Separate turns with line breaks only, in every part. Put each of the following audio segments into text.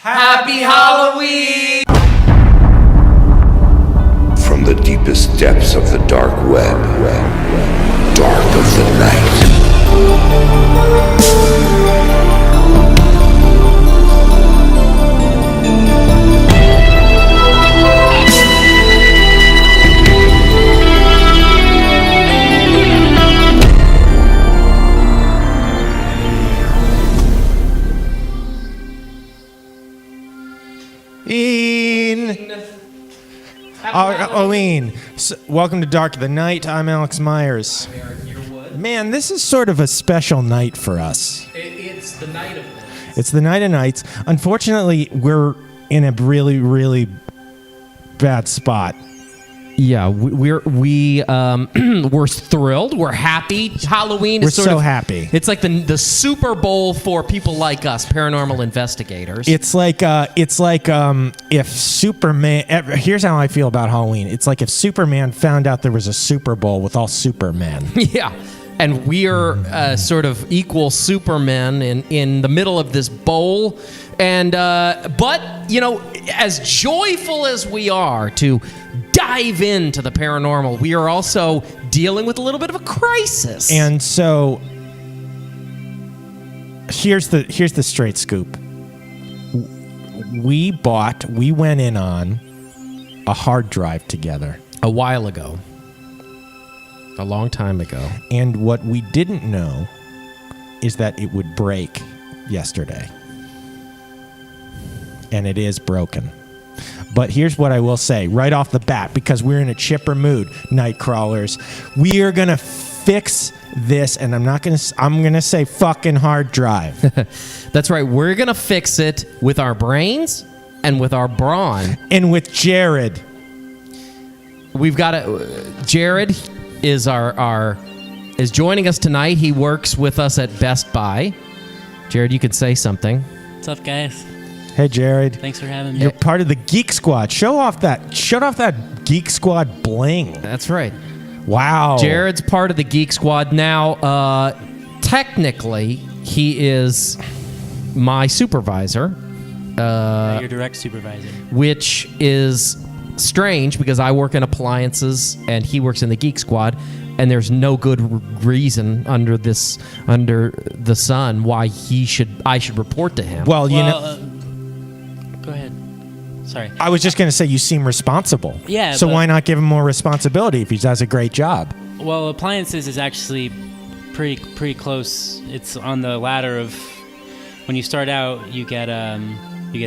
Happy Halloween!
From the deepest depths of the dark web, dark of the night.
Halloween. Welcome to Dark of the Night. I'm Alex Myers.
I'm Eric Yearwood.
Man, this is sort of a special night for us.
It's the night of nights.
It's the night of nights. Unfortunately, we're in a really, really bad spot.
Yeah, we're thrilled. We're happy. Halloween is
We're so happy.
It's like the Super Bowl for people like us, paranormal investigators.
It's like if Superman. Here's how I feel about Halloween. It's like if Superman found out there was a Super Bowl with all Supermen.
Yeah, and we are sort of equal Supermen in the middle of this bowl. And but you know, as joyful as we are to dive into the paranormal, we are also dealing with a little bit of a crisis.
And so here's the straight scoop. We went in on a hard drive together
a while ago, a long time ago.
And what we didn't know is that it would break yesterday. And it is broken. But here's what I will say right off the bat, because we're in a chipper mood, night crawlers. We are going to fix this, and I'm going to say fucking hard drive.
That's right. We're going to fix it with our brains and with our brawn.
And with Jared.
We've got Jared is is joining us tonight. He works with us at Best Buy. Jared, you could say something.
What's up, guys?
Hey, Jared.
Thanks for having me.
You're part of the Geek Squad. Show off that Geek Squad bling.
That's right.
Wow.
Jared's part of the Geek Squad now. Technically, he is my supervisor.
Your direct supervisor. Which
is strange because I work in appliances and he works in the Geek Squad, and there's no good reason under the sun why I should report to him.
Well, you know.
Go ahead. Sorry.
I was just going to say you seem responsible.
Yeah.
So why not give him more responsibility if he does a great job?
Well, appliances is actually pretty close. It's on the ladder of when you start out, you get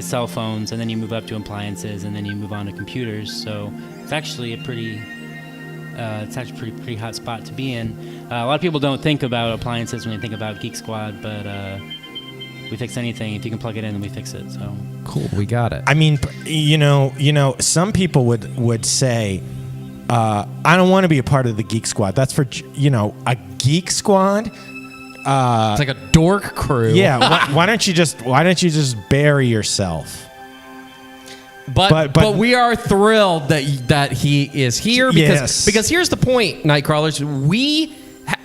cell phones, and then you move up to appliances, and then you move on to computers. So it's actually a pretty hot spot to be in. A lot of people don't think about appliances when they think about Geek Squad, but we fix anything. If you can plug it in, then we fix it. So
cool, we got it.
I mean, you know, some people would say, I don't want to be a part of the Geek Squad. That's for, a Geek Squad.
It's like a dork crew.
Yeah. why don't you just bury yourself?
But we are thrilled that he is here because here's the point, Nightcrawlers. We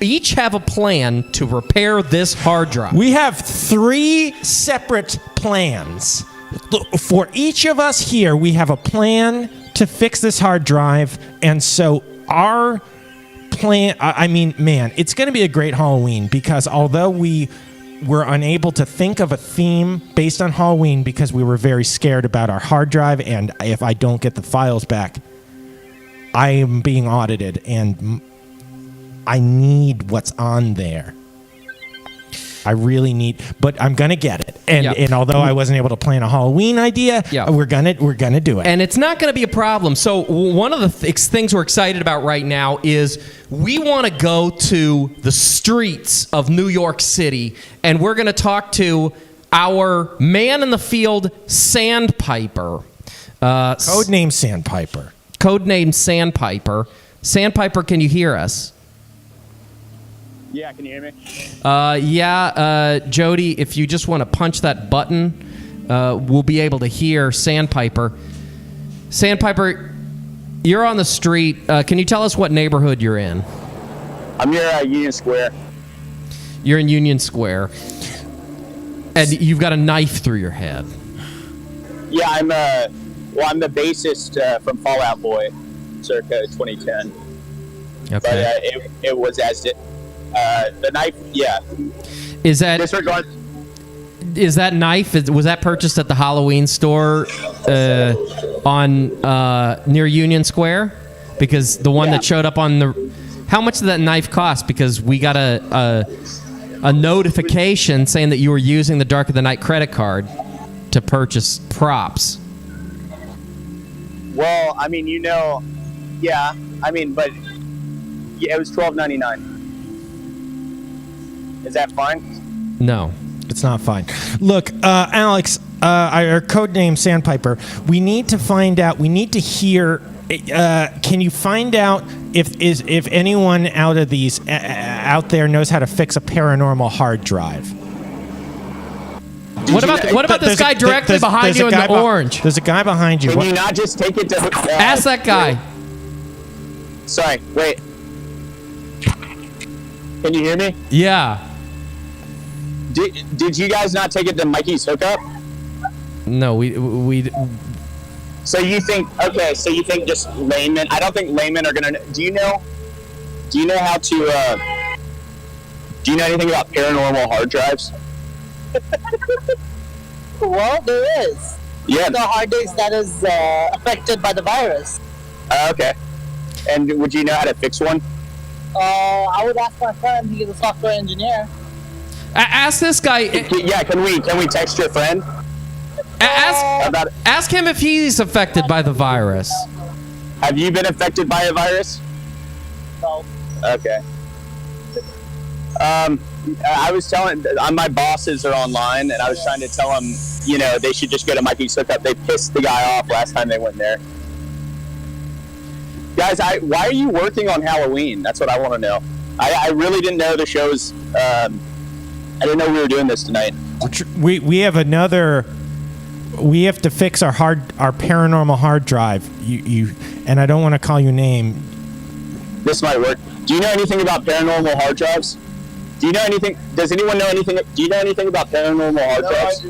each have a plan to repair this hard drive.
We have 3 separate plans. For each of us here, we have a plan to fix this hard drive. And so our plan, it's going to be a great Halloween because although we were unable to think of a theme based on Halloween because we were very scared about our hard drive, and if I don't get the files back, I am being audited and I need what's on there. I really need, but I'm gonna get it. And although I wasn't able to plan a Halloween idea, we're gonna do it.
And it's not gonna be a problem. So one of the things we're excited about right now is we want to go to the streets of New York City, and we're gonna talk to our man in the field, Sandpiper.
Codename Sandpiper.
Codename Sandpiper. Sandpiper, can you hear us?
Yeah, can you hear me?
Jody, if you just want to punch that button, we'll be able to hear Sandpiper. Sandpiper, you're on the street. Can you tell us what neighborhood you're in?
I'm near Union Square.
You're in Union Square. And you've got a knife through your head.
Yeah, I'm the bassist from Fallout Boy, circa 2010.
Okay.
But it was as it. The knife, yeah.
Is that
Disregard.
is that knife? Was that purchased at the Halloween store on near Union Square? Because the one
Yeah.
that showed up on the. How much did that knife cost? Because we got a notification saying that you were using the Dark of the Night credit card to purchase props.
Well, I mean, yeah. I mean, but yeah, it was $12.99. Is that fine?
No.
It's not fine. Look, Alex, our codename Sandpiper, we need to find out, we need to hear, can you find out if anyone out of these out there knows how to fix a paranormal hard drive?
What about this guy directly behind you in the orange?
There's a guy behind you.
Can you not just take it to...
Ask that guy.
Sorry, wait. Can you hear me?
Yeah.
Did you guys not take it to Mikey's hookup?
No, we
So you think just laymen? I don't think laymen are gonna. Do you know how to? Do you know anything about paranormal hard drives?
Well, there is.
Yeah.
The hard disk that is affected by the virus.
Okay. And would you know how to fix one?
I would ask my friend. He's a software engineer.
ask this guy.
Yeah. Can we text your friend?
Ask him if he's affected by the virus.
Have you been affected by a virus?
No.
Okay. I was telling my bosses are online, and I was trying to tell them, they should just go to Mikey's hookup. They pissed the guy off last time they went there. Guys, why are you working on Halloween? That's what I want to know. I really didn't know the shows. I didn't know we were doing this tonight.
We have another. We have to fix our paranormal hard drive. You and I don't want to call you name.
This might work. Do you know anything about paranormal hard drives? Do you know anything? Does anyone know anything? Do you know anything about paranormal hard drives?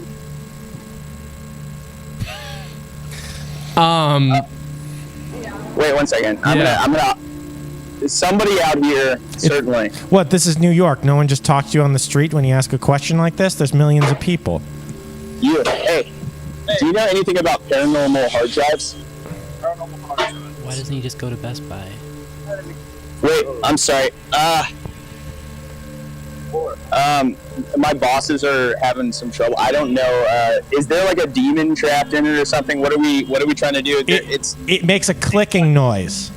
Wait 1 second. I'm gonna. Somebody out here certainly.
What? This is New York. No one just talks to you on the street when you ask a question like this. There's millions of people.
Hey. Do you know anything about paranormal hard drives?
Why doesn't he just go to Best Buy?
Wait, I'm sorry. My bosses are having some trouble. I don't know. Is there like a demon trapped in it or something? What are we trying to do?
It makes a clicking noise.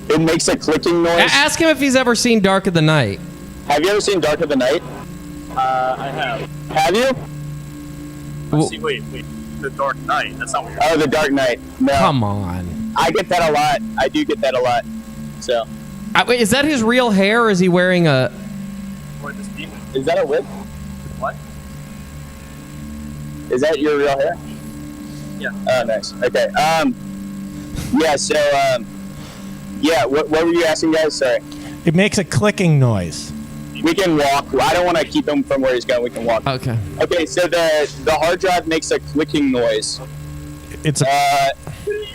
It makes a clicking noise.
Ask him if he's ever seen Dark of the Night.
Have you ever seen Dark of the Night?
I have.
Have you?
Wait. The Dark Knight. That's not what you're
Oh, The Dark Knight. No.
Come on.
I get that a lot. I do get that a lot. So.
Wait, is that his real hair, or is he wearing a...
Or this demon.
Is that a wig?
What?
Is that your real hair?
Yeah.
Oh, nice. Okay. Yeah. So. Yeah. What were you asking, guys? Sorry.
It makes a clicking noise.
We can walk. I don't want to keep him from where he's going. We can walk.
Okay.
Okay. So the hard drive makes a clicking noise.
It's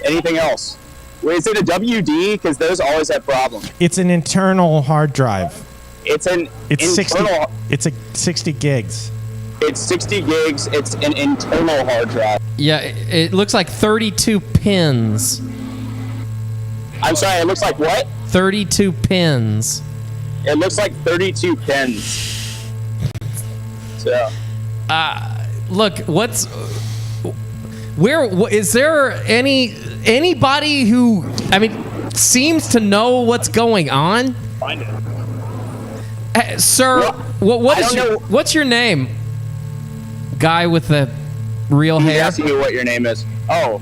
Anything else? Wait, is it a WD? Because those always have problems.
It's an internal hard drive.
It's an
It's
internal.
60. It's 60 gigs.
It's 60 gigs. It's an internal hard drive.
Yeah, it looks like 32 pins.
I'm sorry. It looks like what?
32 pins.
It looks like 32 pens. So.
Look, is there anybody who, seems to know what's going on?
Find it.
Sir,
Well,
what's your name? Guy with the real
He's
hair?
asking you what your name is. Oh,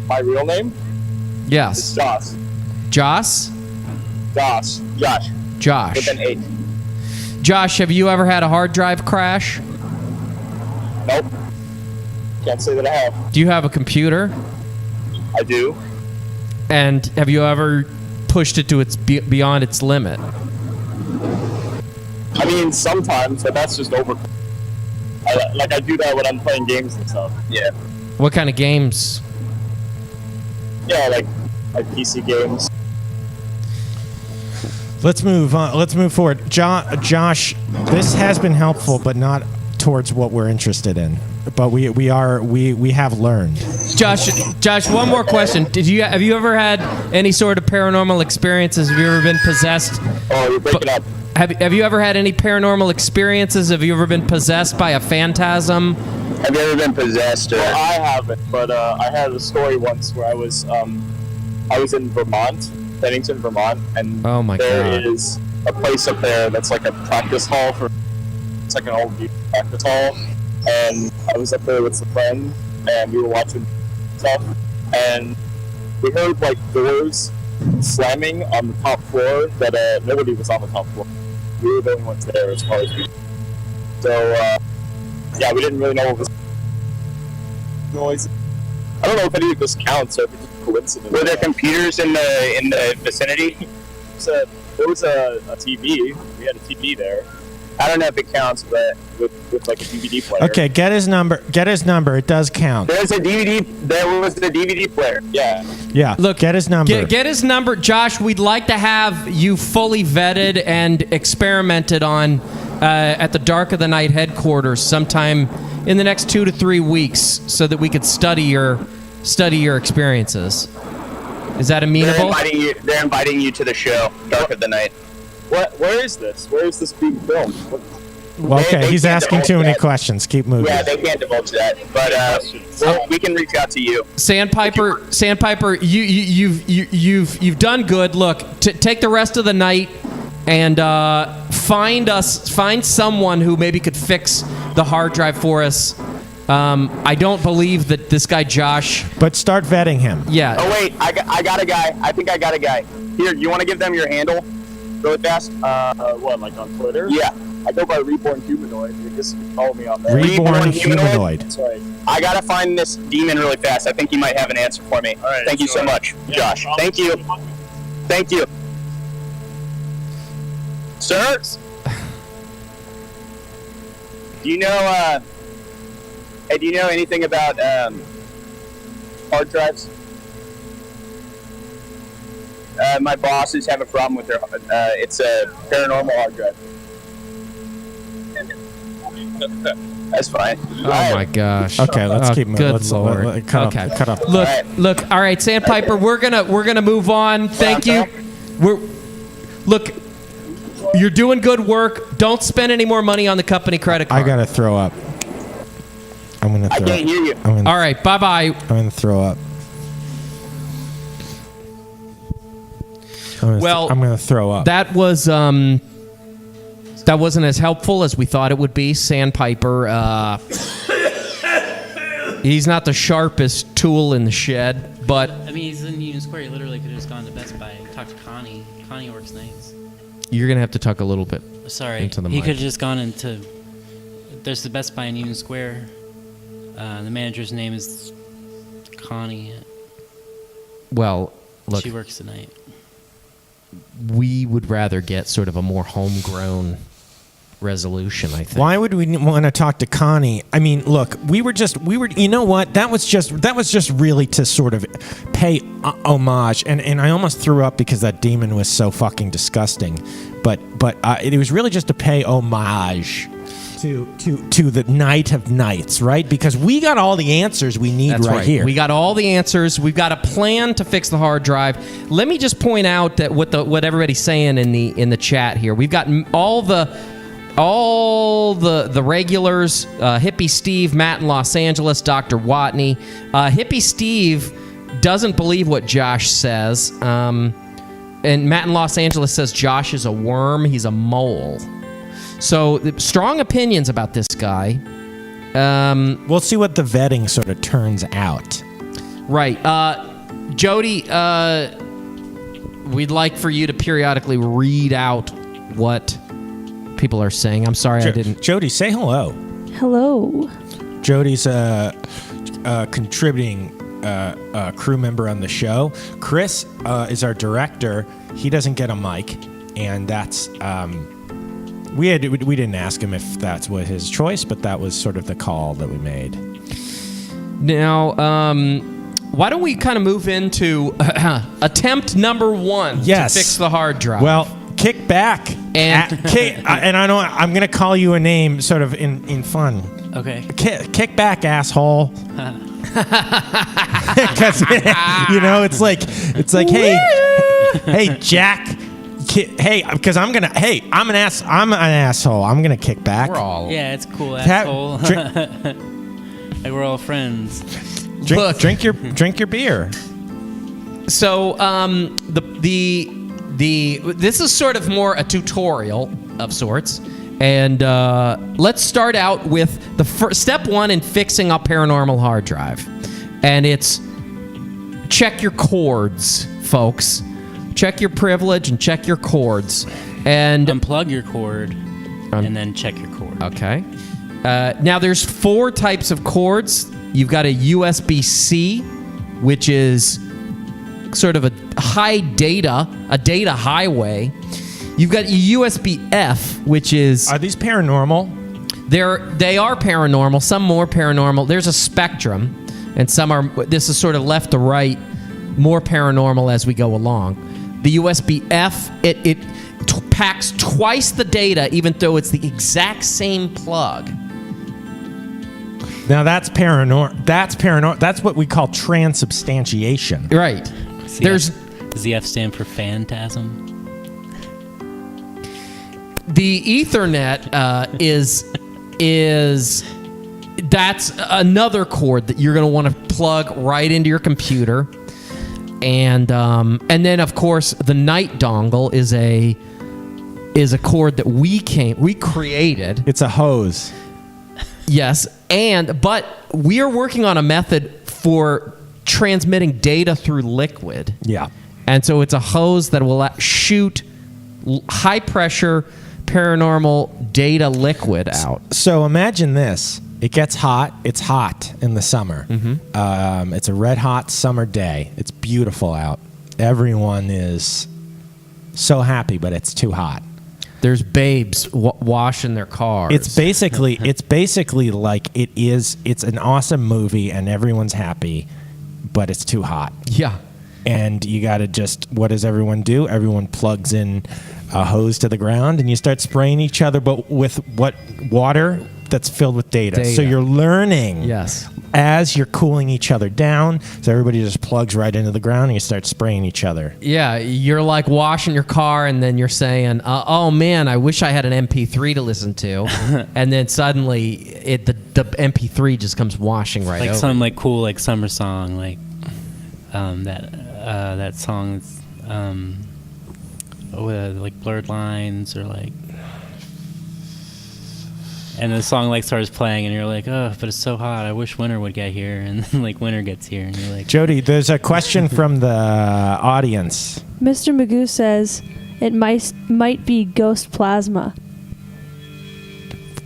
my real name? It's
Yes.
Josh.
Josh?
Josh.
Josh.
With an H.
Josh, have you ever had a hard drive crash?
Nope. Can't say that I have.
Do you have a computer?
I do.
And have you ever pushed it to beyond its limit?
I mean, sometimes, but that's just over.
I do that when I'm playing games and stuff.
Yeah.
What kind of games?
Yeah, like PC games.
Let's move on. Let's move forward. Josh, this has been helpful, but not towards what we're interested in. But we have learned.
Josh, one more question. Have you ever had any sort of paranormal experiences? Have you ever been possessed?
Oh, you're breaking up.
Have you ever had any paranormal experiences? Have you ever been possessed by a phantasm?
Have you ever been possessed?
Well, I haven't, but I had a story once where I was in Vermont, Bennington, Vermont, and
Oh my
there
God.
is a place up there that's like a practice hall for. It's like an old practice hall, and I was up there with some friends, and we were watching stuff, and we heard like doors slamming on the top floor that nobody was on the top floor. We were the only ones there as far as we. So yeah, we didn't really know what was noise. I don't know if any of this counts or if it's just coincidence.
Were there computers in the vicinity?
There was a TV. We had a TV there.
I don't know if it counts, but
with like a DVD player.
Okay, get his number. It does count.
there was a DVD player.
Yeah.
Yeah.
Look,
get his number.
Get his number, Josh. We'd like to have you fully vetted and experimented on at the Dark of the Night headquarters sometime in the next 2 to 3 weeks, so that we could study your experiences. Is that amenable?
They're inviting you to the show, Dark of the Night.
Where is this? Where is this being filmed?
Well, okay,
they
he's
can't
asking
divulge
too many
that.
questions. Keep moving.
Yeah, they can't divulge that, but well, we can reach out to you.
Sandpiper, you've done good. Look, take the rest of the night and find someone who maybe could fix the hard drive for us. I don't believe that this guy Josh.
But start vetting him.
Yeah.
Oh wait, I got a guy. I think I got a guy. Here, you want to give them your handle, really fast?
What, like on Twitter?
Yeah.
I go by Reborn Humanoid. You just follow me on there.
Reborn Humanoid.
That's right.
I gotta find this demon really fast. I think he might have an answer for me.
All right,
Thank you so
sure.
much,
Yeah,
Josh.
no problem.
Thank you. Thank you. Sir? Do you know, hey, do you know anything about, hard drives? My boss is having a problem with their, it's a paranormal hard drive. That's fine.
Oh my gosh.
Okay, let's keep moving.
Good
Let's
Lord.
cut
Okay.
off.
Look. All right, Sandpiper. We're gonna move on. Thank you. Look. You're doing good work. Don't spend any more money on the company credit card.
I gotta throw up. I'm gonna
I
throw
can't
up.
hear you.
All right. Bye bye.
I'm gonna throw up.
Well,
I'm gonna throw up.
That wasn't as helpful as we thought it would be. Sandpiper. He's not the sharpest tool in the shed, but
I mean, he's in Union Square. He literally could have just gone to Best Buy and talked to Connie. Connie works nights.
you're gonna have to talk a little bit.
Sorry,
Into the
he
mic.
could have just gone into. There's the Best Buy in Union Square. The manager's name is Connie.
Well, look,
She works tonight.
we would rather get sort of a more homegrown resolution, I think.
Why would we want to talk to Connie? I mean, look, we were, you know what? That was just really to sort of pay homage. And I almost threw up because that demon was so fucking disgusting. But it was really just to pay homage to the Night of Nights, right? Because we got all the answers we need right here.
We got all the answers. We've got a plan to fix the hard drive. Let me just point out that what everybody's saying in the chat here. We've got all the regulars, Hippie Steve, Matt in Los Angeles, Dr. Watney. Hippie Steve doesn't believe what Josh says. And Matt in Los Angeles says Josh is a worm. He's a mole. So strong opinions about this guy.
We'll see what the vetting sort of turns out.
Right. Jody, we'd like for you to periodically read out what people are saying. I'm sorry I didn't.
Jody, say hello.
Hello.
Jody's a contributing crew member on the show. Chris is our director. He doesn't get a mic, and that's We didn't ask him if that's what his choice, but that was sort of the call that we made.
Now, why don't we kind of move into attempt number 1
Yes.
to fix the hard drive?
Well, kick back
And-
and I know I'm going to call you a name, sort of in fun.
Okay.
Kick back, asshole. Because it's like hey Jack, because I'm an asshole. I'm gonna kick back.
we're all
Yeah, it's cool,
Ha-
asshole.
drink-
Like we're all friends.
Look.
drink your beer.
So this is sort of more a tutorial of sorts, and let's start out with the first step 1 in fixing a paranormal hard drive, and it's check your cords, folks. Check your privilege and check your cords, and
Unplug your cord and then check your cord.
okay. Now there's 4 types of cords. You've got a USB-C, which is sort of a data highway. You've got USB-F, which is
Are these paranormal?
they are paranormal. Some more paranormal. There's a spectrum, and some are. This is sort of left to right, more paranormal as we go along. The USB-F it packs twice the data, even though it's the exact same plug.
Now that's paranormal. That's what we call transubstantiation.
Right.
Does
There's
the F stand for phantasm?
the Ethernet is that's another cord that you're going to want to plug right into your computer, and then of course the night dongle is a cord that we created.
It's a hose.
Yes, but we are working on a method for transmitting data through liquid.
Yeah.
And so it's a hose that will shoot high pressure paranormal data liquid out.
So imagine this. It gets hot. It's hot in the summer. Mm-hmm. It's a red hot summer day. It's beautiful out. Everyone is so happy, but it's too hot.
There's babes washing their cars.
It's basically like it's an awesome movie and everyone's happy, but it's too hot.
yeah.
And you got to what does everyone do? Everyone plugs in a hose to the ground and you start spraying each other, but with water that's filled with data. So you're learning
Yes.
as you're cooling each other down. So everybody just plugs right into the ground and you start spraying each other.
Yeah, you're like washing your car and then you're saying, oh man, I wish I had an MP3 to listen to. And then suddenly the MP3 just comes washing right
Like
over.
some like cool like summer song, like that song that's with like blurred lines or like, and the song like starts playing and you're like, oh, but it's so hot. I wish winter would get here. And then like winter gets here and you're like,
Jody, there's a question from the audience.
Mr. Magoo says it might be ghost plasma.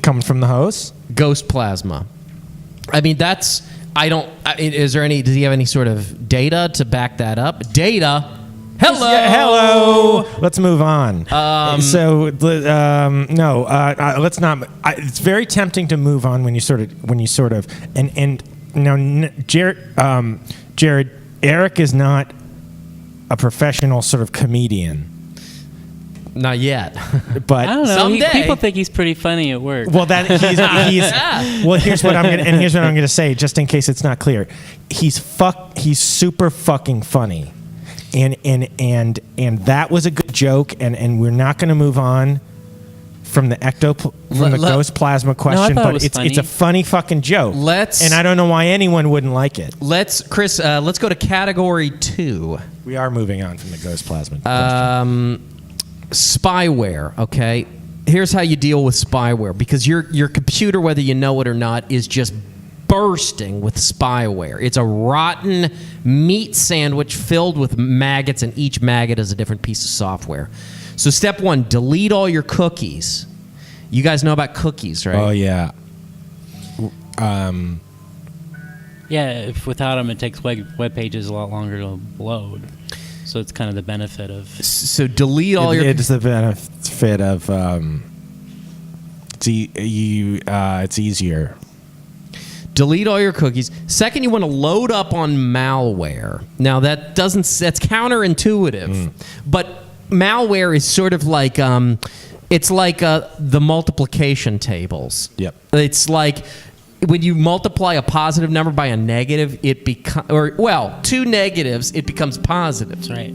Coming from the hose?
Ghost plasma. I mean, does he have any sort of data to back that up? Data? Hello.
Yeah, hello. Let's move on. Let's not. It's very tempting to move on when you sort of and now Jared, Eric is not a professional sort of comedian,
Not yet.
but
I don't know.
Someday.
People think he's pretty funny at work.
well, that he's well. Here's what I'm gonna say, just in case it's not clear. He's super fucking funny. And that was a good joke, and we're not going to move on from the ghost plasma question,
thought it
but
was
it's
funny.
a funny fucking joke. And I don't know why anyone wouldn't like it.
Chris, let's go to category 2.
We are moving on from the ghost plasma question.
Spyware. Okay, here's how you deal with spyware, because your computer, whether you know it or not, is just bursting with spyware. It's a rotten meat sandwich filled with maggots, and each maggot is a different piece of software. So step 1, delete all your cookies. You guys know about cookies, right?
Oh yeah.
Yeah, if without them, it takes web pages a lot longer to load. So it's kind of the benefit of.
So delete all your.
It's the benefit of It's easier.
Delete all your cookies. Second, you want to load up on malware. Now that's counterintuitive, but malware is sort of like it's like the multiplication tables.
Yep.
It's like when you multiply a positive number by a negative, it two negatives, it becomes positive.
That's right.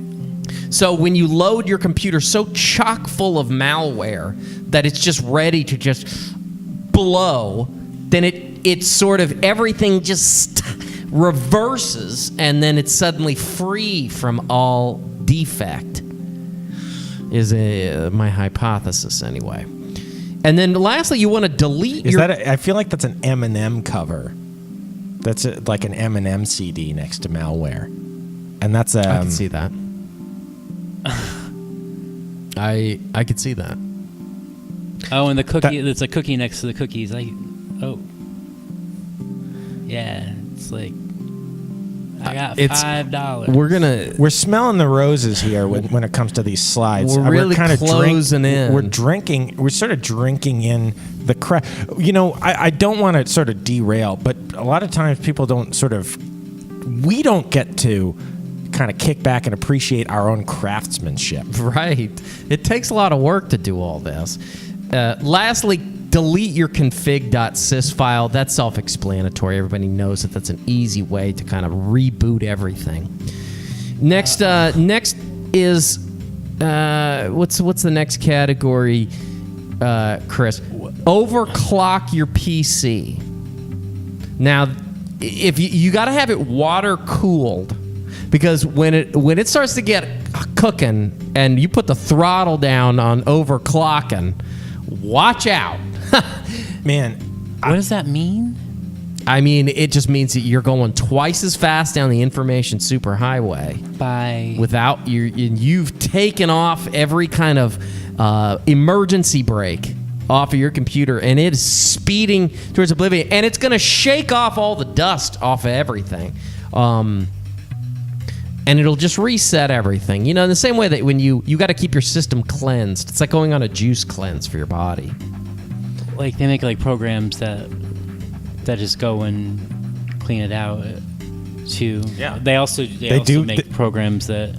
So when you load your computer so chock full of malware that it's just ready to just blow, then it's sort of everything just reverses, and then it's suddenly free from all defect. Is my hypothesis anyway. And then lastly, you want to delete
I feel like that's an M&M cover. That's like an M&M CD next to malware, and that's
I can see that. I could see that.
Oh, and the cookie. There's a cookie next to the cookies. Yeah, it's like I got $5.
We're smelling the roses here when it comes to these slides.
We're really
kind of
closing in.
We're drinking. We're sort of drinking in the crap. I don't want to sort of derail, but a lot of times people don't we don't get to kind of kick back and appreciate our own craftsmanship.
Right. It takes a lot of work to do all this. Lastly, delete your config.sys file. That's self-explanatory. Everybody knows that that's an easy way to kind of reboot everything. Next is what's the next category, Chris? Overclock your PC. Now, if you got to have it water cooled, because when it starts to get cooking and you put the throttle down on overclocking, watch out.
Man,
what does that mean?
I mean, it just means that you're going twice as fast down the information superhighway without you've taken off every kind of emergency brake off of your computer, and it is speeding towards oblivion, and it's going to shake off all the dust off of everything. And it'll just reset everything. In the same way that when you got to keep your system cleansed. It's like going on a juice cleanse for your body.
Like they make like programs that just go and clean it out too.
Yeah.
They also make programs that.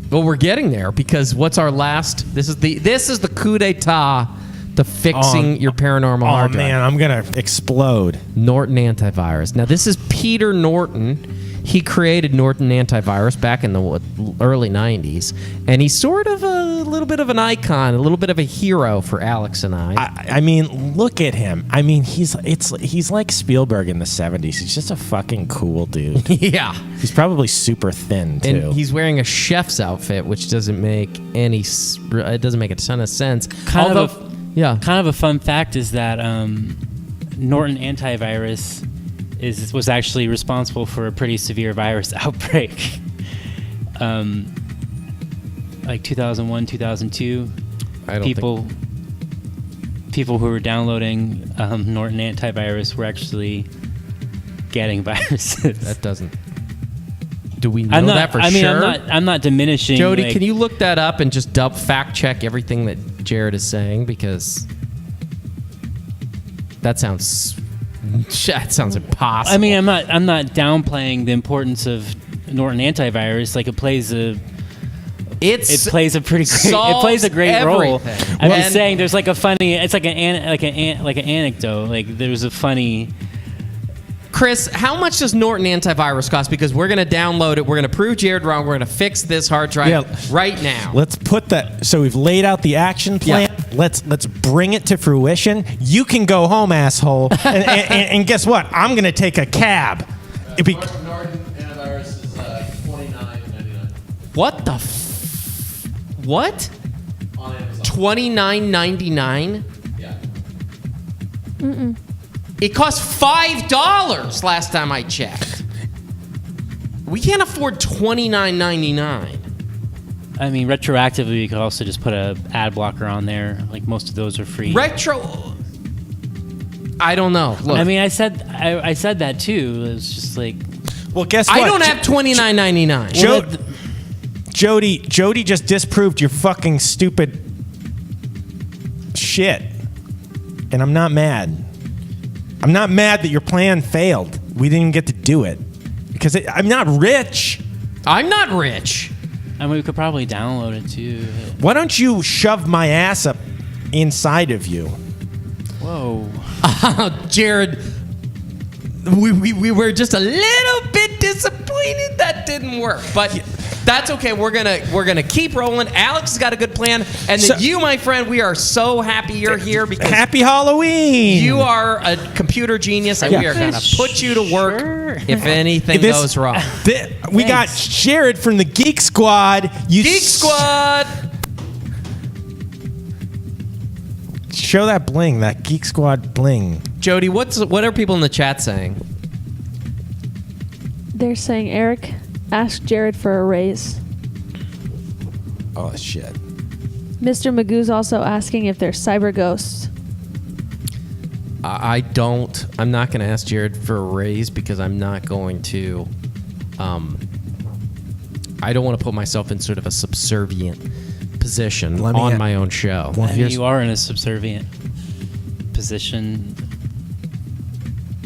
Well, we're getting there, because what's our last? This is the coup d'état to fixing your paranormal hard drive.
Oh man, I'm gonna explode.
Norton Antivirus. Now this is Peter Norton. He created Norton Antivirus back in the early 90s, and he's sort of a little bit of an icon, a little bit of a hero for Alex and I.
I mean, look at him. I mean, he's like Spielberg in the 70s. He's just a fucking cool dude.
Yeah.
He's probably super thin, too.
And he's wearing a chef's outfit, which doesn't make a ton of sense.
Kind of a fun fact is that Norton Antivirus was actually responsible for a pretty severe virus outbreak. Like 2001, 2002. People who were downloading Norton Antivirus were actually getting viruses.
That doesn't. Do we know that for sure?
I'm not diminishing.
Jody, can you look that up and just fact check everything that Jared is saying, because that sounds impossible.
I mean, I'm not downplaying the importance of Norton Antivirus. Like it plays a great role. I'm just saying, there's like a funny. It's like an anecdote. Like there's a funny.
Chris, how much does Norton Antivirus cost? Because we're going to download it. We're going to prove Jared wrong. We're going to fix this hard drive right now.
Let's put that. So we've laid out the action plan. Yeah. Let's bring it to fruition. You can go home, asshole. and guess what? I'm going to take a cab.
Norton Antivirus is $29.99. What the? What? On Amazon. $29.99. Yeah.
Mm-mm.
It cost $5 last time I checked. We can't afford $29.99.
I mean, retroactively, you could also just put a ad blocker on there. Like most of those are free.
I don't know. Look,
I mean, I said that too. It's just like,
well, guess what?
I don't have $29.99.
Jody just disproved your fucking stupid
shit. And I'm not mad. I'm not mad that your plan failed. We didn't even get to do it. Because I'm not rich.
I'm not rich.
I mean, we could probably download it too.
Why don't you shove my ass up inside of you?
Whoa.
Jared, we were just a little bit disappointed that didn't work, but that's okay. We're gonna keep rolling. Alex has got a good plan, and then you, my friend, we are so happy you're here because
Happy Halloween!
you are a computer genius, and we are gonna put you to work if anything goes wrong.
We got Jared from the Geek Squad.
Geek Squad.
Show that bling, that Geek Squad bling.
Jody, what are people in the chat saying?
They're saying, Eric, ask Jared for a raise.
Oh, shit.
Mr. Magoo's also asking if they're cyber ghosts.
I'm not going to ask Jared for a raise because I'm not going to. I don't want to put myself in sort of a subservient position on my own show.
Well, I mean, you are in a subservient position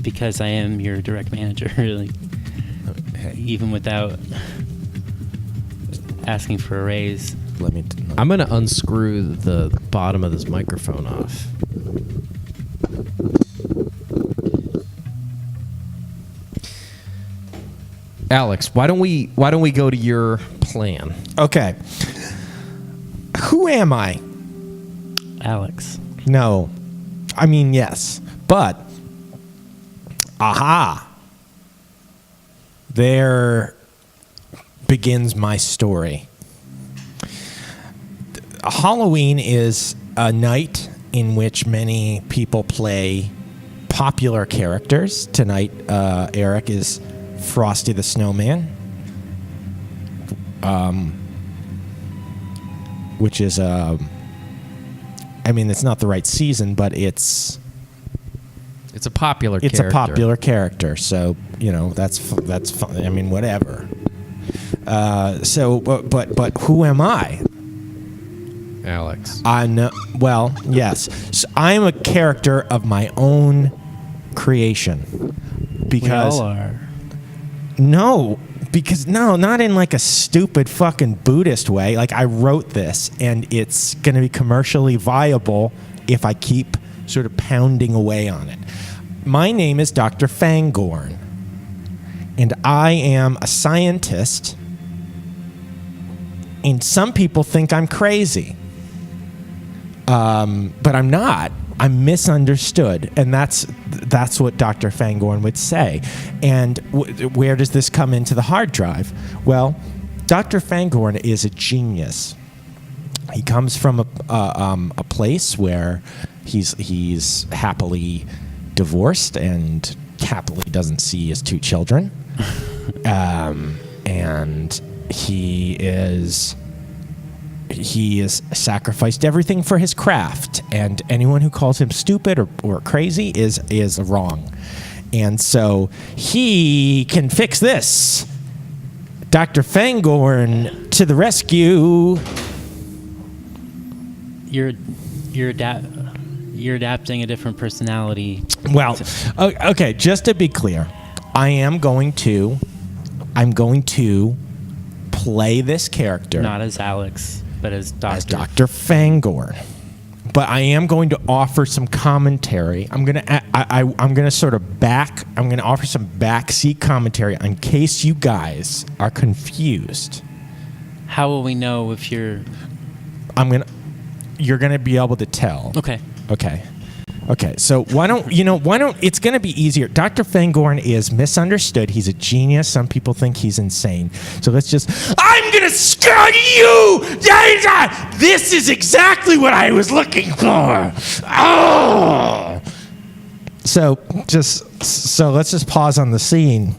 because I am your direct manager, really. Even without asking for a raise.
I'm going to unscrew the bottom of this microphone off. Alex, why don't we go to your plan?
Okay. Who am I?
Alex.
No. I mean, yes. But, aha. There begins my story. Halloween is a night in which many people play popular characters. Tonight, Eric is Frosty the Snowman, which is I mean, it's not the right season, but it's
a popular character.
It's a popular character, so you know that's fun. I mean, whatever. But who am I?
Alex.
I know. Well, yes, so I'm a character of my own creation. Because
we all are.
No, because not in like a stupid fucking Buddhist way. Like I wrote this, and it's going to be commercially viable if I keep sort of pounding away on it. My name is Dr. Fangorn, and I am a scientist, and some people think I'm crazy. But I'm not. I'm misunderstood, and that's what Dr. Fangorn would say. And where does this come into the hard drive? Well, Dr. Fangorn is a genius. He comes from a place where he's happily divorced and happily doesn't see his two children, and he has sacrificed everything for his craft, and anyone who calls him stupid or crazy is wrong. And so he can fix this. Dr. Fangorn to the rescue.
You're adapting a different personality.
Well, okay, just to be clear, I'm going to play this character.
Not as Alex, but as Dr.
As Dr. Fangorn. But I am going to offer some commentary. I'm going to offer some backseat commentary in case you guys are confused.
How will we know if you're...
You're going to be able to tell.
Okay.
Okay, so why don't it's going to be easier. Dr. Fangorn is misunderstood. He's a genius. Some people think he's insane. So I'm going to scare you! This is exactly what I was looking for. Oh! So let's just pause on the scene.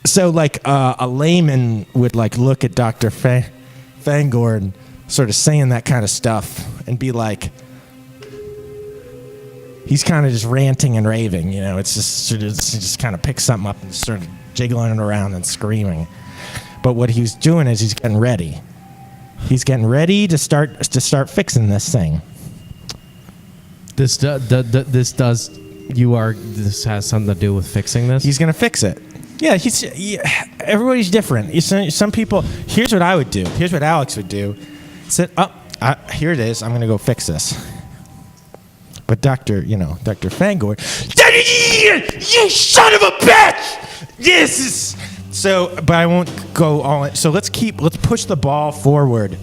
So like a layman would like look at Dr. Fangorn sort of saying that kind of stuff and be like, he's kind of just ranting and raving, you know. It's just kind of picks something up and sort of jiggling it around and screaming. But what he's doing is he's getting ready. He's getting ready to start fixing this thing.
This has something to do with fixing this.
He's gonna fix it. Yeah, everybody's different. Some people. Here's what I would do. Here's what Alex would do. Said, here it is. I'm gonna go fix this. But Dr. Fangor, you son of a bitch! This is so. But I won't go all in. So let's push the ball forward.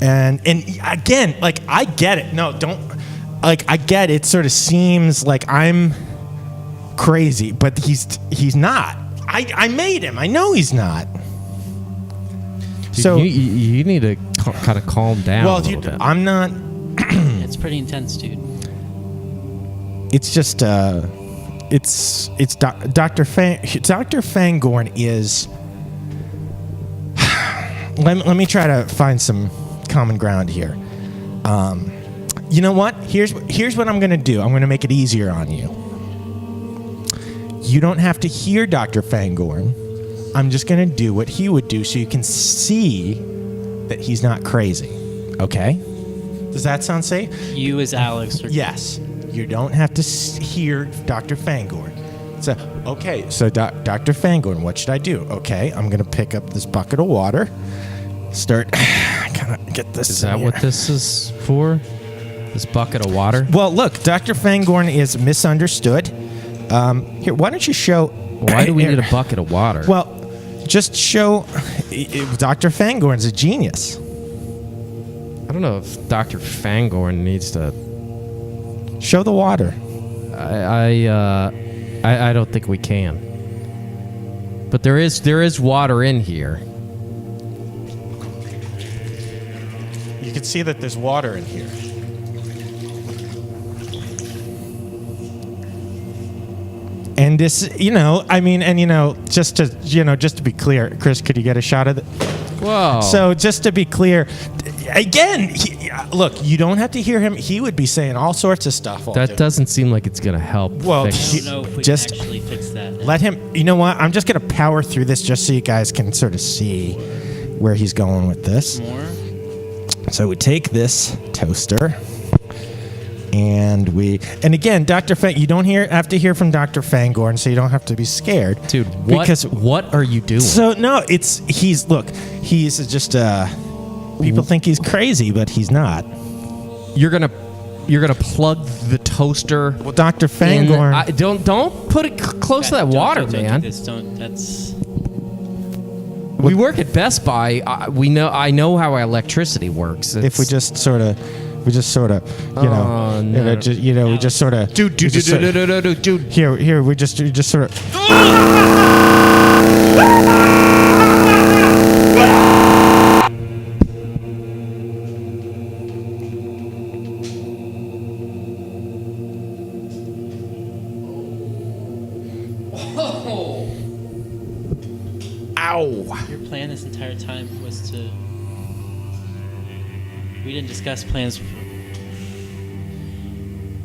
And again, like I get it. No, don't. Like I get it. Sort of seems like I'm crazy, but he's not. I made him. I know he's not.
Dude,
so
you need to kind of calm down.
Well,
a little
dude,
bit.
I'm not.
It's pretty intense, dude.
It's just Dr. Fangorn is. Let me try to find some common ground here. You know what? Here's what I'm gonna do. I'm gonna make it easier on you. You don't have to hear Dr. Fangorn. I'm just gonna do what he would do, so you can see that he's not crazy. Okay? Does that sound safe?
You as Alex.
Yes. You don't have to hear Dr. Fangorn. So, okay. So, Dr. Fangorn, what should I do? Okay, I'm gonna pick up this bucket of water. Start. Kind of get this.
Is that what this is for? This bucket of water?
Well, look, Dr. Fangorn is misunderstood. Here, why don't you show?
Why do we need a bucket of water?
Well, just show. Dr. Fangorn's a genius.
I don't know if Dr. Fangorn needs to
show the water.
I don't think we can. But there is water in here.
You can see that there's water in here. And this, just to be clear, Chris, could you get a shot of it?
Whoa.
So just to be clear, again, look, you don't have to hear him. He would be saying all sorts of stuff.
That doesn't seem like it's going to help.
Well,
I don't know if we
just
can actually fix that.
let him. You know what? I'm just going to power through this just so you guys can sort of see where he's going with this.
More?
So we take this toaster. And again, Dr. Fang, you don't have to hear from Dr. Fangorn, so you don't have to be scared.
Dude, what are you doing?
So no, he's just people think he's crazy, but he's not.
You're gonna plug the toaster.
Well, Dr. Fangorn,
don't put it close to that water,
don't
man.
do this. That's.
We work at Best Buy. I know how electricity works.
if we just sort of, we just sort of,
dude.
Here, we just sort of. Ow!
Your plan this entire time was to. We didn't discuss plans.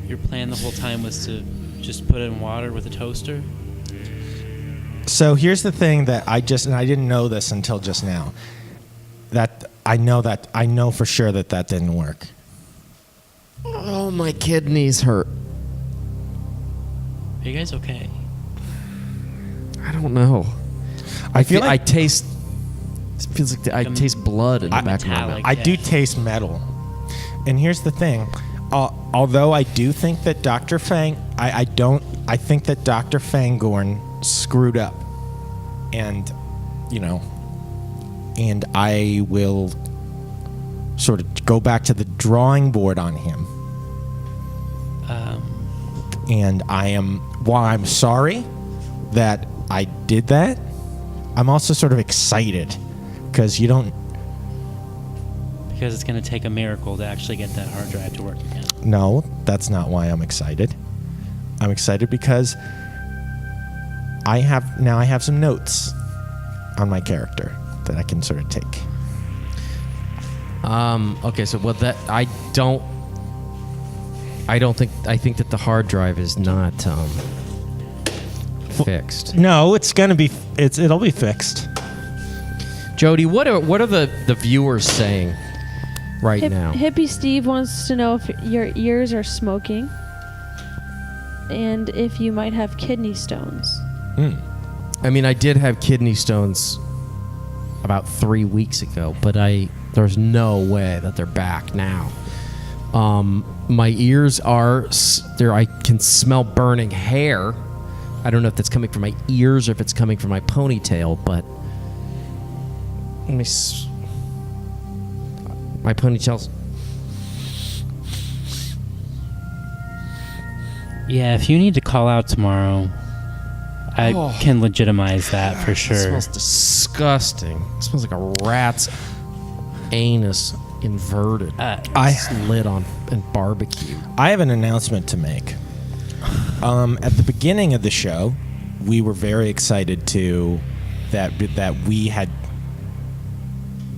Your plan the whole time was to just put it in water with a toaster?
So here's the thing that I didn't know this until just now. That I know for sure that didn't work.
Oh, my kidneys hurt.
Are you guys okay?
I don't know.
I feel like
I taste. It feels like I taste blood in the back of my mouth.
I do taste metal. And here's the thing. Although I do think that Dr. Fang, I think that Dr. Fangorn screwed up. And, and I will sort of go back to the drawing board on him. And while I'm sorry that I did that, I'm also sort of excited because
Because it's going to take a miracle to actually get that hard drive to work again.
No, that's not why I'm excited. I'm excited because I have some notes on my character that I can sort of take.
Okay, so I think that the hard drive is not fixed.
No, it'll be fixed.
Jody, what are the viewers saying? right now.
Hippie Steve wants to know if your ears are smoking and if you might have kidney stones.
I mean, I did have kidney stones about 3 weeks ago, but there's no way that they're back now. My ears are there. I can smell burning hair. I don't know if that's coming from my ears or if it's coming from my ponytail, but my ponytail's.
Yeah, if you need to call out tomorrow, I can legitimize that for sure.
It smells disgusting. It smells like a rat's anus inverted. Lit on and barbecue.
I have an announcement to make. At the beginning of the show, we were very excited that we had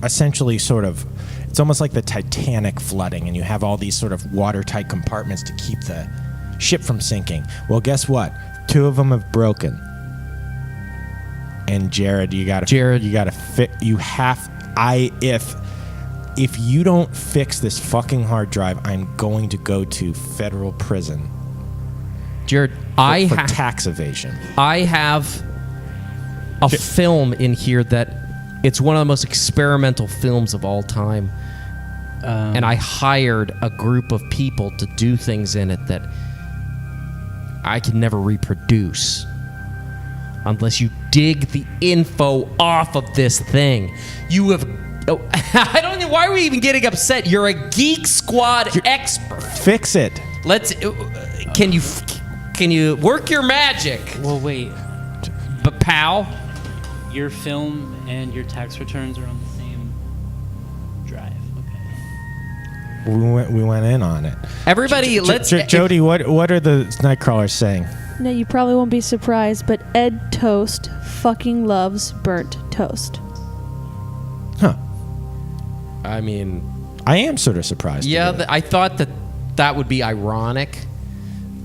essentially sort of, it's almost like the Titanic flooding, and you have all these sort of watertight compartments to keep the ship from sinking. Well, guess what? 2 of them have broken. And Jared, you gotta if you don't fix this fucking hard drive, I'm going to go to federal prison.
Jared,
for tax evasion.
I have a film in here that it's one of the most experimental films of all time. And I hired a group of people to do things in it that I can never reproduce unless you dig the info off of this thing. You have... I don't know. Why are we even getting upset? You're a Geek Squad expert.
Fix it.
Let's... Can you work your magic?
Well, wait.
But pal,
your film and your tax returns are on the same drive. Okay.
We went in on it.
Everybody, let's...
Jody, what are the Nightcrawlers saying?
No, you probably won't be surprised, but Ed Toast fucking loves burnt toast.
Huh.
I mean...
I am sort of surprised.
Yeah, I thought that would be ironic.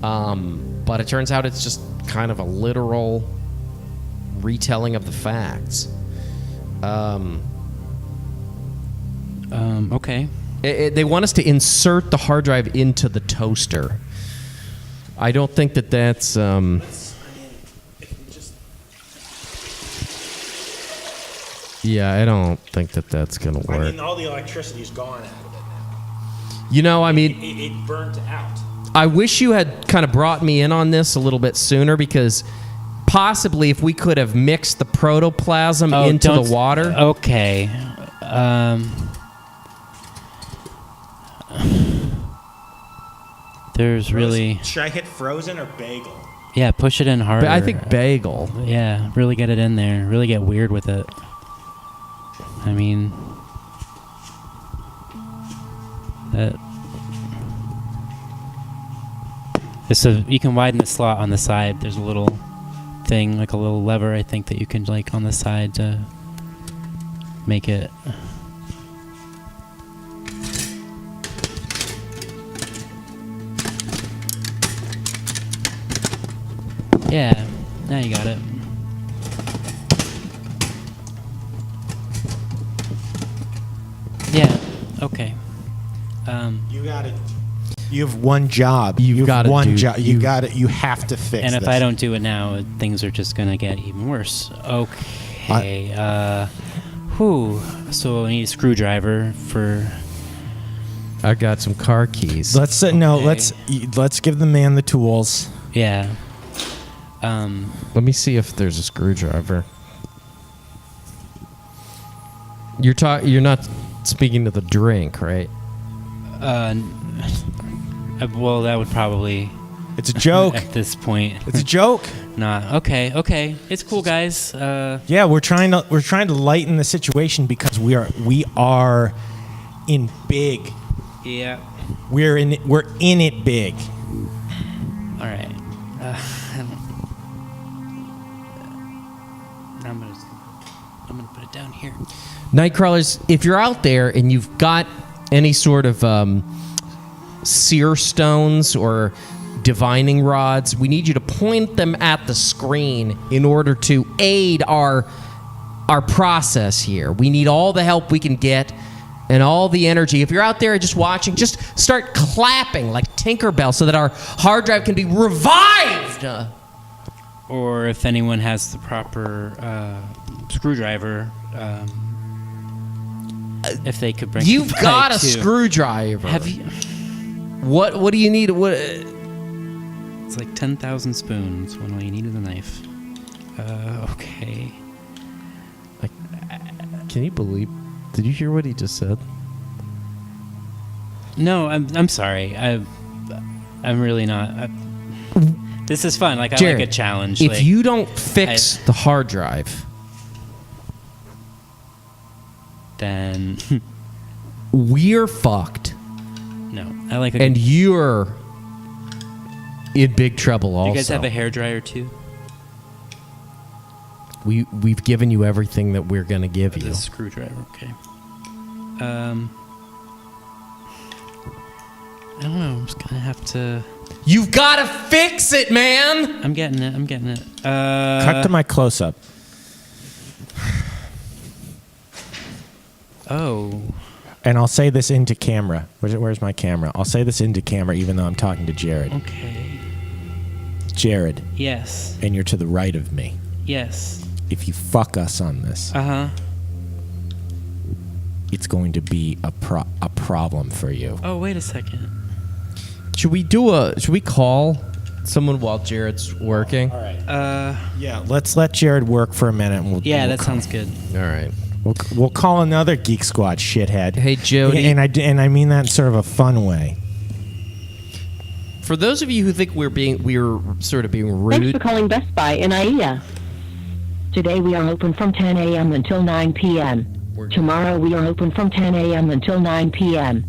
But it turns out it's just kind of a literal retelling of the facts.
Okay.
They want us to insert the hard drive into the toaster. I don't think that's... Yeah, I don't think that's going to work.
I mean, all the electricity's gone out of it now.
You know, I mean...
It burnt out.
I wish you had kind of brought me in on this a little bit sooner, because possibly if we could have mixed the protoplasm into the water.
Okay. There's really...
Should I hit frozen or bagel?
Yeah, push it in harder.
I think bagel.
Yeah, really get it in there. Really get weird with it. I mean... So you can widen the slot on the side. There's a little thing, like a little lever, I think, that you can like on the side to make it. Yeah, now you got it. Yeah, okay.
You got it. You have one job.
You got one job.
You got it. You have to fix.
And if
this.
I don't do it now, things are just gonna get even worse. Okay. So I need a screwdriver for.
I got some car keys.
Let's let's give the man the tools.
Yeah.
Let me see if there's a screwdriver. You're not speaking to the drink, right?
Well, that would probably...
It's a joke.
At this point.
It's a joke.
Nah. Okay. It's cool, guys.
Yeah, we're trying to lighten the situation because we are in big.
Yeah.
We're in it big.
All right. I'm gonna put it down here.
Nightcrawlers, if you're out there and you've got any sort of seer stones or divining rods, we need you to point them at the screen in order to aid our process here. We need all the help we can get. and all the energy. If you're out there just watching, just start clapping like Tinkerbell so that our hard drive can be revived.
Or if anyone has the proper screwdriver, if they could bring
You've
it by
got a
too.
screwdriver.
Have you?
What do you need? What?
It's like 10,000 spoons when all you need is a knife. Okay.
Can you believe? Did you hear what he just said?
No, I'm sorry. I'm really not. This is fun. Like, I
Jared,
like a challenge.
If
like,
you don't fix the hard drive,
then
we're fucked.
no. I like.
And you're in big trouble. Also,
do you guys have a hairdryer too?
We've given you everything that we're gonna give you.
A screwdriver. Okay. I don't know. I'm just gonna have to.
You've got to fix it, man.
I'm getting it.
Cut to my close-up.
Oh.
And I'll say this into camera. Where's my camera? I'll say this into camera even though I'm talking to Jared.
Okay.
Jared.
Yes.
And you're to the right of me.
Yes.
If you fuck us on this, it's going to be a problem for you.
Oh, wait a second.
Should we call someone while Jared's working?
All right. Yeah, let's let Jared work for a minute. And
that sounds good.
All right.
We'll call another Geek Squad shithead.
Hey, Jody.
And I mean that in sort of a fun way.
For those of you who think we're sort of being rude.
Thanks for calling Best Buy in AIA. Today we are open from 10 a.m. until 9 p.m. Tomorrow we are open from 10 a.m. until 9 p.m.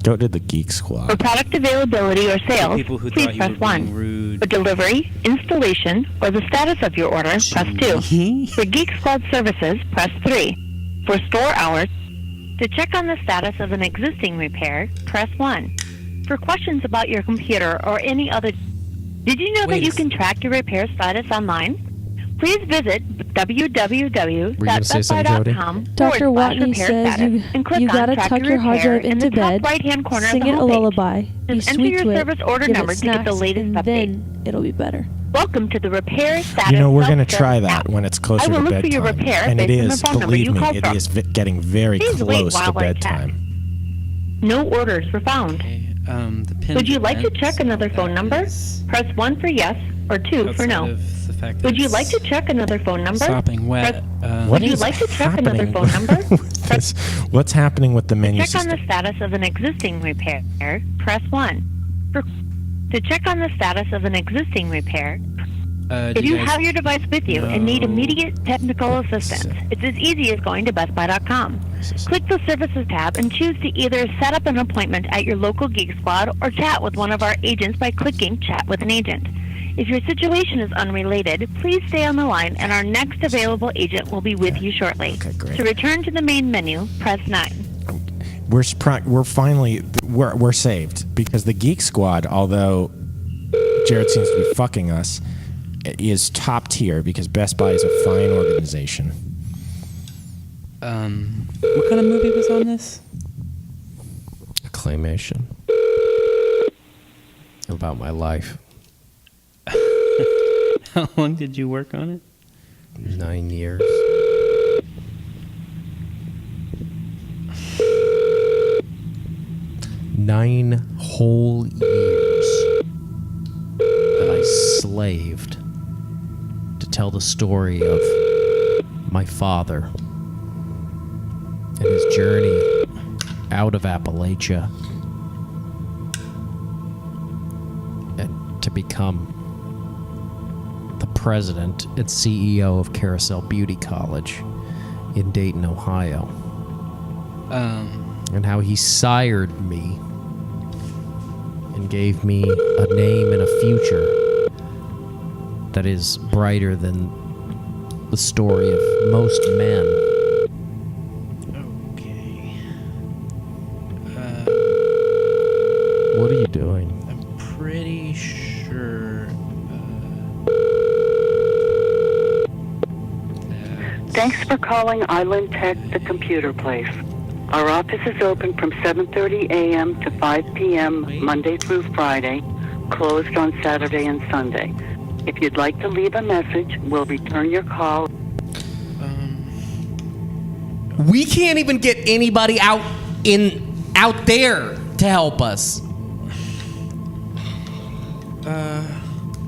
Go to the Geek Squad.
For product availability or sales,
People who
please
thought you
press
were being
1.
rude.
For delivery, installation, or the status of your order, press 2. For Geek Squad services, press 3. For store hours, to check on the status of an existing repair, press 1. For questions about your computer or any other... Did you know that you can track your repair status online? Please visit www.bestbuy.com
Dr. Watney says you gotta tuck your hard drive into bed, sing it a lullaby, be sweet to it, give it snacks, and then it'll be better.
Welcome to the repair status.
You know, we're going to
self-service
try that
app.
when it's closer
I will
to
look for your
bedtime.
repair
And it
based on the
is,
phone number
believe
you
me,
called
it
from.
is getting very
Please wait
close to
while I check.
bedtime.
No orders were found.
Okay, the pin
Would you like to
prevents
check another phone number? Press 1 for yes or 2 for no.
outside of the fact that
Would you
it's
like to check another phone number?
sopping wet.
Would you like to check another phone number?
This, what's happening with the menu
Check on
system?
the status of an existing repair, press 1. To check on the status of an existing repair, if you have your device with you and need immediate technical assistance, it's as easy as going to bestbuy.com. Click the Services tab and choose to either set up an appointment at your local Geek Squad or chat with one of our agents by clicking Chat with an Agent. If your situation is unrelated, please stay on the line and our next available agent will be with you shortly.
Okay, great.
To return to the main menu, press 9.
We're finally saved because the Geek Squad, although Jared seems to be fucking us, is top tier because Best Buy is a fine organization.
What kind of movie was on this?
Claymation. About my life.
How long did you work on it?
9 years. Nine whole years that I slaved to tell the story of my father and his journey out of Appalachia and to become the president and CEO of Carousel Beauty College in Dayton, Ohio. And how he sired me and gave me a name and a future that is brighter than the story of most men.
Okay.
What are you doing?
I'm pretty sure.
Thanks for calling Island Tech, the computer place. Our office is open from 7:30 a.m. to 5 p.m. Monday through Friday, closed on Saturday and Sunday. If you'd like to leave a message, we'll return your call.
We can't even get anybody out there to help us.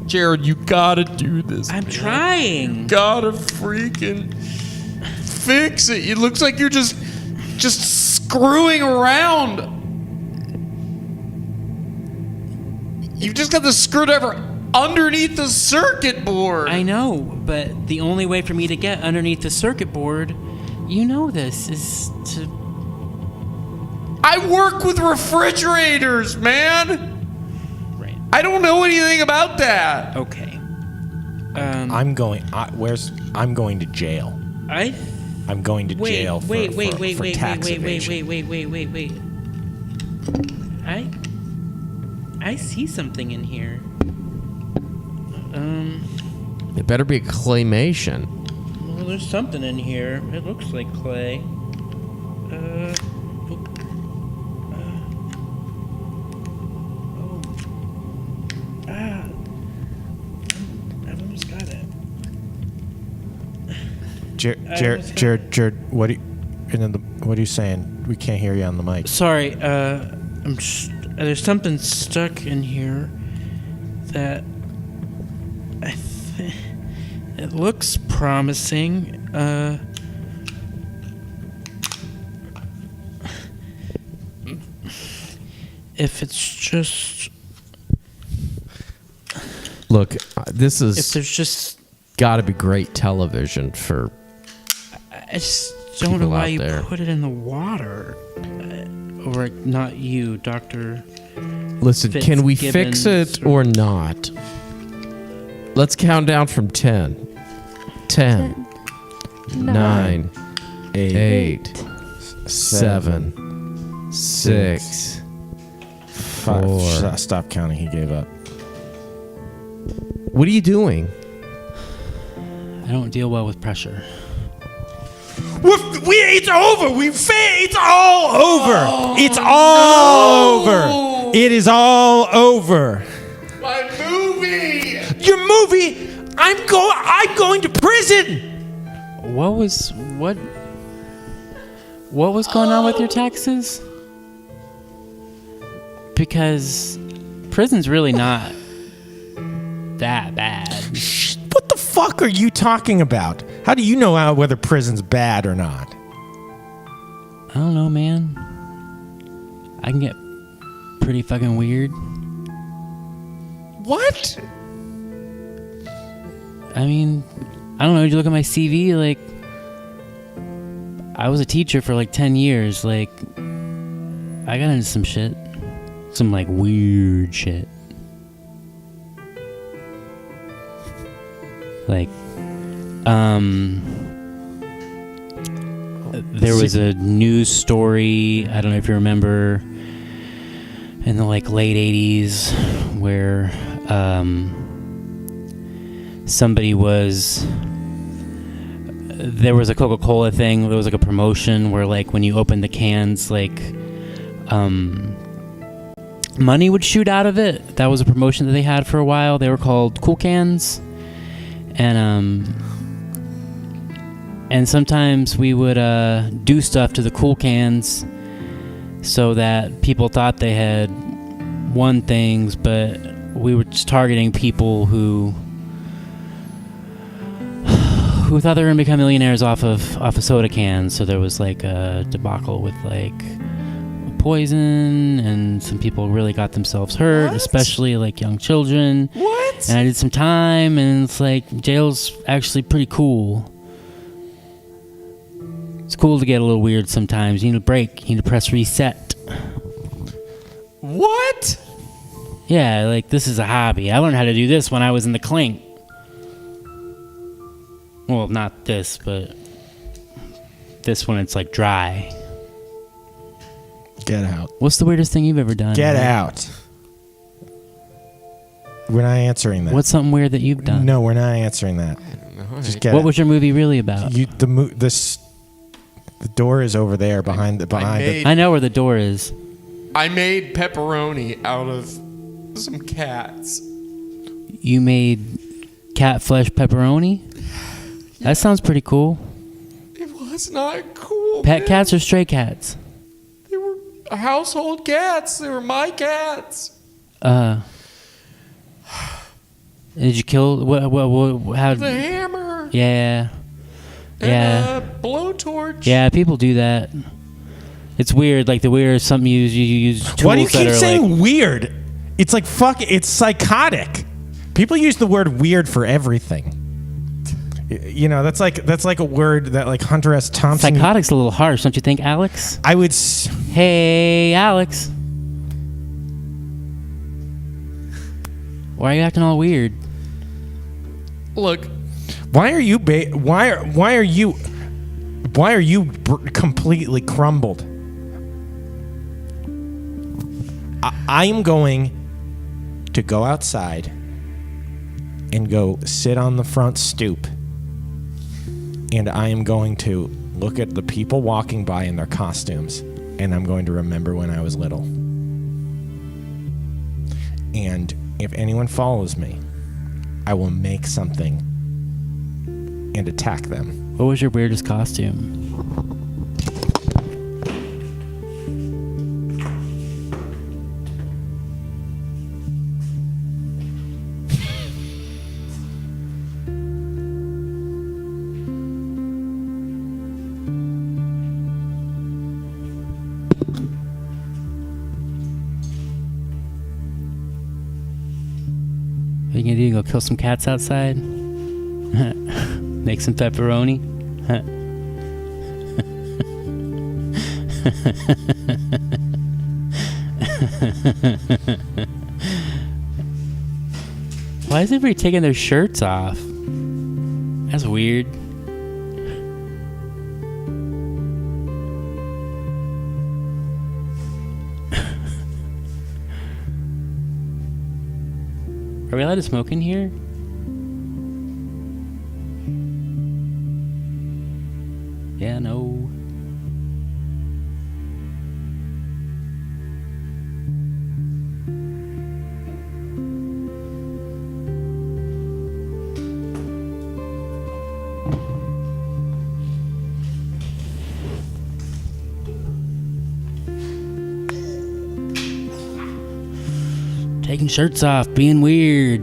Jared, you gotta do this.
I'm trying.
You gotta freaking fix it. It looks like you're just screwing around. You've just got the screwdriver underneath the circuit board.
I know, but the only way for me to get underneath the circuit board, you know this, is to...
I work with refrigerators, man. I don't know anything about that.
Okay.
I'm going to jail. I'm going to jail for tax evasion.
Wait. I see something in here.
It better be a claymation.
Well, there's something in here. It looks like clay. I've almost got it.
Jared, what are you saying? We can't hear you on the mic.
Sorry, there's something stuck in here that it looks promising. If it's just...
Look, this is...
If there's just...
Gotta be great television for...
I just don't know why you
there.
put it in the water. Or not you, Dr.
Listen, can we fix it or not? Let's count down from 10. 10, 9, 8, 7, 6, 4.
Stop counting. He gave up.
What are you doing?
I don't deal well with pressure.
It's over. It's all over. It's all over. It is all over.
My movie.
Your movie. I'm going to prison.
What was going on with your taxes? Because prison's really not that bad.
What the fuck are you talking about? How do you know whether prison's bad or not?
I don't know, man. I can get pretty fucking weird.
What?
I mean, I don't know. Did you look at my CV? Like, I was a teacher for like 10 years. Like, I got into some shit. Some like weird shit. Like, there was a news story, I don't know if you remember, in the like late 80s where there was a Coca-Cola thing, there was like a promotion where like when you open the cans, like money would shoot out of it. That was a promotion that they had for a while. They were called Cool Cans. And sometimes we would do stuff to the Cool Cans so that people thought they had won things, but we were just targeting people who thought they were gonna become millionaires off of soda cans. So there was like a debacle with like poison, and some people really got themselves hurt, especially like young children.
What?
And I did some time, and it's like jail's actually pretty cool. It's cool to get a little weird sometimes. You need a break. You need to press reset.
What?
Yeah, like this is a hobby. I learned how to do this when I was in the clink. Well, not this, but this one it's like dry.
Get out.
What's the weirdest thing you've ever done?
Get out. We're not answering that.
What's something weird that you've done?
No, we're not answering that. Just get
What
it.
was your movie really about?
The door is over there behind the.
I know where the door is.
I made pepperoni out of some cats.
You made cat flesh pepperoni? That sounds pretty cool.
It was not cool.
Pet
man.
cats or stray cats?
They were household cats. They were my cats.
Did you kill what how
The hammer.
Yeah.
And a blowtorch.
Yeah, people do that. It's weird, like the weird something you use tools.
Why do you keep saying
like,
weird? It's like it's psychotic. People use the word weird for everything. You know, that's like a word that like Hunter S. Thompson.
Psychotic's a little harsh, don't you think, Alex?
I would.
Hey, Alex. Why are you acting all weird?
Look.
Why are you completely crumbled? I am going to go outside and go sit on the front stoop, and I am going to look at the people walking by in their costumes, and I'm going to remember when I was little. And if anyone follows me, I will make something and attack them.
What was your weirdest costume? What are you gonna do? Go kill some cats outside? Make some pepperoni? Why is everybody taking their shirts off? That's weird. Are we allowed to smoke in here? Yeah, no. Taking shirts off, being weird.